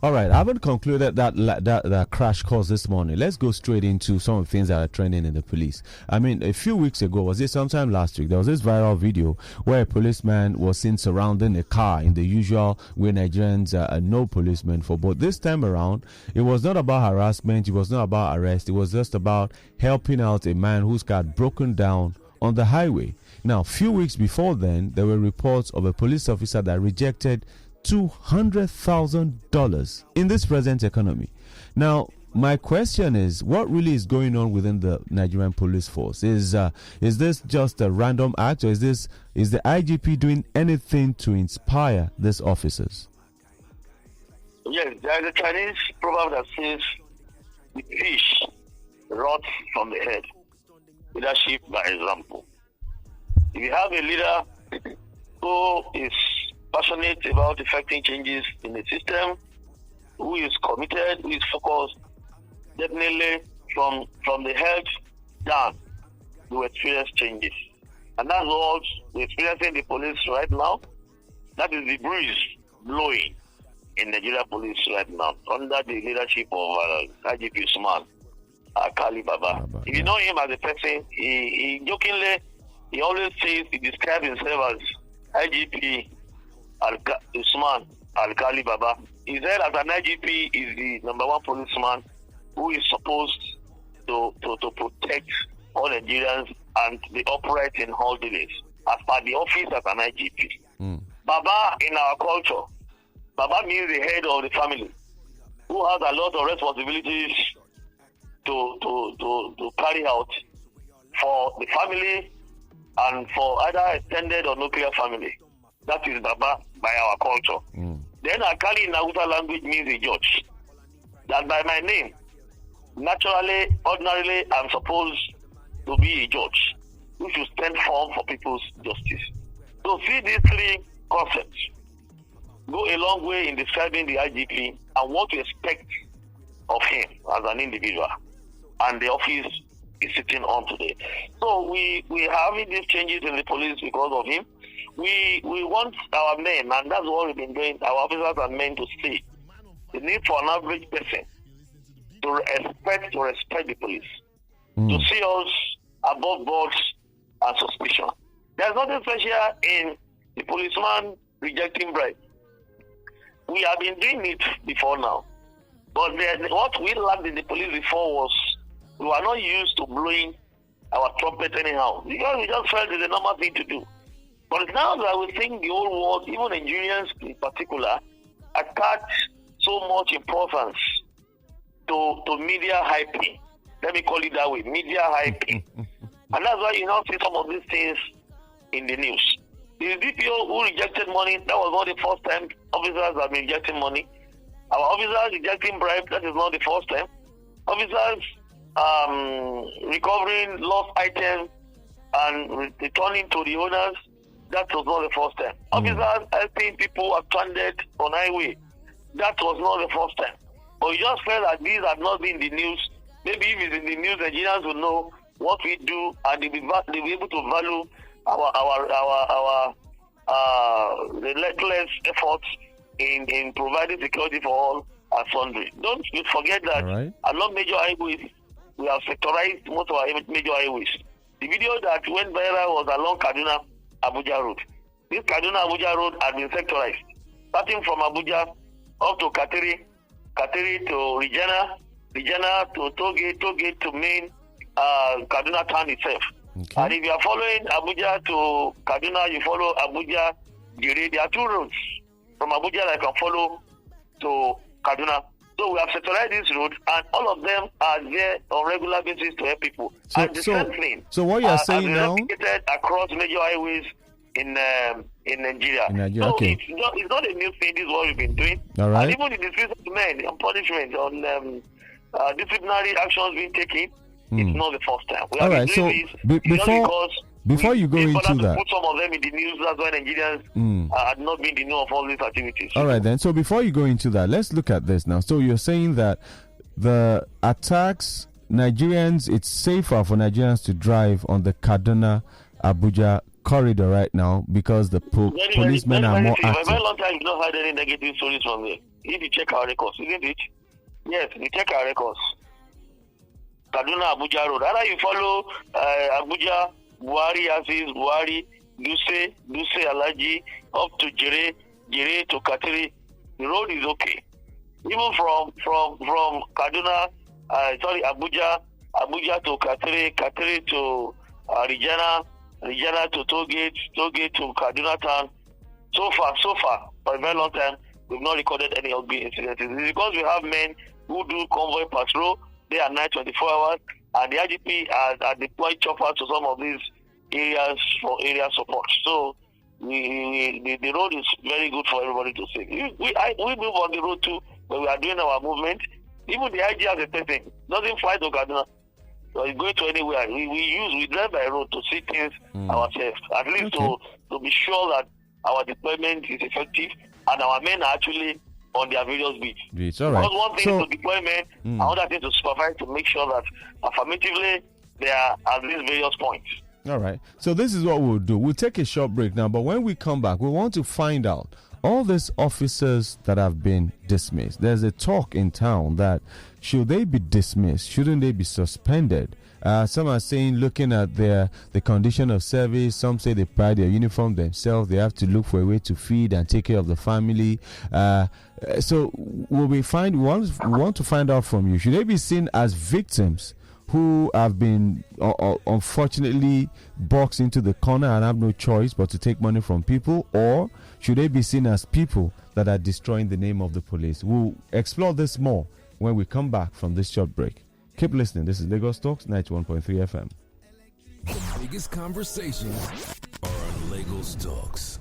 All right, I haven't concluded that crash course this morning. Let's go straight into some of the things that are trending in the police. I mean, a few weeks ago, was it sometime last week, there was this viral video where a policeman was seen surrounding a car in the usual way Nigerians know policemen for. But this time around, it was not about harassment, it was not about arrest, it was just about helping out a man whose car had broken down on the highway. Now, a few weeks before then, there were reports of a police officer that rejected $200,000 in this present economy. Now, my question is, what really is going on within the Nigerian police force? Is this just a random act, or is the IGP doing anything to inspire these officers? Yes, there is a Chinese proverb that says, "The fish rots from the head. Leadership by example." If you have a leader who is passionate about effecting changes in the system, who is committed, who is focused, definitely from the head down, you experience changes. And that's what we're experiencing in the police right now. That is the breeze blowing in Nigerian Police right now, under the leadership of IGP Alkali Baba. If you know him as a person, he jokingly, he always says, he describes himself as IGP Alkali Baba. He said as an IGP is the number one policeman who is supposed to protect all Nigerians and be upright in all delays as per the office as an IGP. Baba in our culture, Baba means the head of the family, who has a lot of responsibilities to carry out for the family and for either extended or nuclear family. That is Baba by our culture. Then Alkali in Hausa language means a judge. That by my name, naturally, ordinarily, I'm supposed to be a judge who should stand firm for people's justice. So see these three concepts go a long way in describing the IGP and what to expect of him as an individual and the office is sitting on today. So we are having these changes in the police because of him. We want our men, and that's what we've been doing, our officers and men, to see the need for an average person to respect the police, to see us above board and suspicion. There's nothing special in the policeman rejecting bribe. We have been doing it before now. But what we learned in the police before was we were not used to blowing our trumpet anyhow, because we just felt it's a normal thing to do. But now that we think the whole world, even Nigerians in particular, attach so much importance to media hyping. Let me call it that way, media hyping. And that's why you now see some of these things in the news. The DPO who rejected money, that was not the first time officers have been rejecting money. Our officers rejecting bribe, that is not the first time. Officers recovering lost items and returning to the owners, that was not the first time. Officers helping people stranded on highway, that was not the first time. But we just felt that these have not been in the news. Maybe if it's in the news, Nigerians will know what we do and they'll be able to value our relentless efforts in providing security for all and sundry. Don't forget that along major highways, we have sectorized most of our major highways. The video that went viral was along Kaduna Abuja Road. This Kaduna Abuja Road has been sectorized, starting from Abuja up to Kateri to Regina to Toge to main Kaduna town itself. Okay. And if you are following Abuja to Kaduna, you follow Abuja Gire. There are two roads from Abuja that can follow to Kaduna. So we have sectorized this road, and all of them are there on regular basis to help people. So what you are saying now? Across major highways in Nigeria. So okay. It's not a new thing. This is what we've been doing. All right. And even the dismissal of men on punishment, on disciplinary actions being taken, it's not the first time. We have been doing this before you go into that, put some of them in the news. That's why Nigerians had not been the know of all these activities. All right, then. So before you go into that, let's look at this now. So you're saying that the attacks, Nigerians, it's safer for Nigerians to drive on the Kaduna Abuja corridor right now because the policemen are more active. For a very long time, you've not heard any negative stories from there. If you check our records, isn't it? Yes, you check our records. Kaduna Abuja Road. Either you follow Abuja, Buhari, Aziz, Buhari, Duse, Alaji, up to Jere to Katiri. The road is okay. Even from Kaduna, Abuja to Katiri to Regina to Tollgate to Kaduna Town. So far, for a very long time, we've not recorded any ugly incidents. It's because we have men who do convoy patrol day and night, 24 hours, and the IGP are deployed choppers to some of these areas for area support. So the road is very good for everybody to see. We move on the road too, when we are doing our movement. Even the IG has a testing, doesn't fly to Kaduna. So it's going to anywhere. We drive by road to see things ourselves, at least to be sure that our deployment is effective and our men are actually on their various beats. All right. Because one thing is to deploy men, another thing to supervise to make sure that affirmatively they are at these various points. All right. So this is what we'll do. We'll take a short break now, but when we come back, we want to find out all these officers that have been dismissed. There's a talk in town that should they be dismissed? Shouldn't they be suspended? Some are saying, looking at the condition of service, some say they pride their uniform themselves. They have to look for a way to feed and take care of the family. So we want to find out from you, should they be seen as victims who have been unfortunately boxed into the corner and have no choice but to take money from people, or should they be seen as people that are destroying the name of the police? We'll explore this more when we come back from this short break. Keep listening. This is Lagos Talks 91.3 FM. The biggest conversations are on Lagos Talks.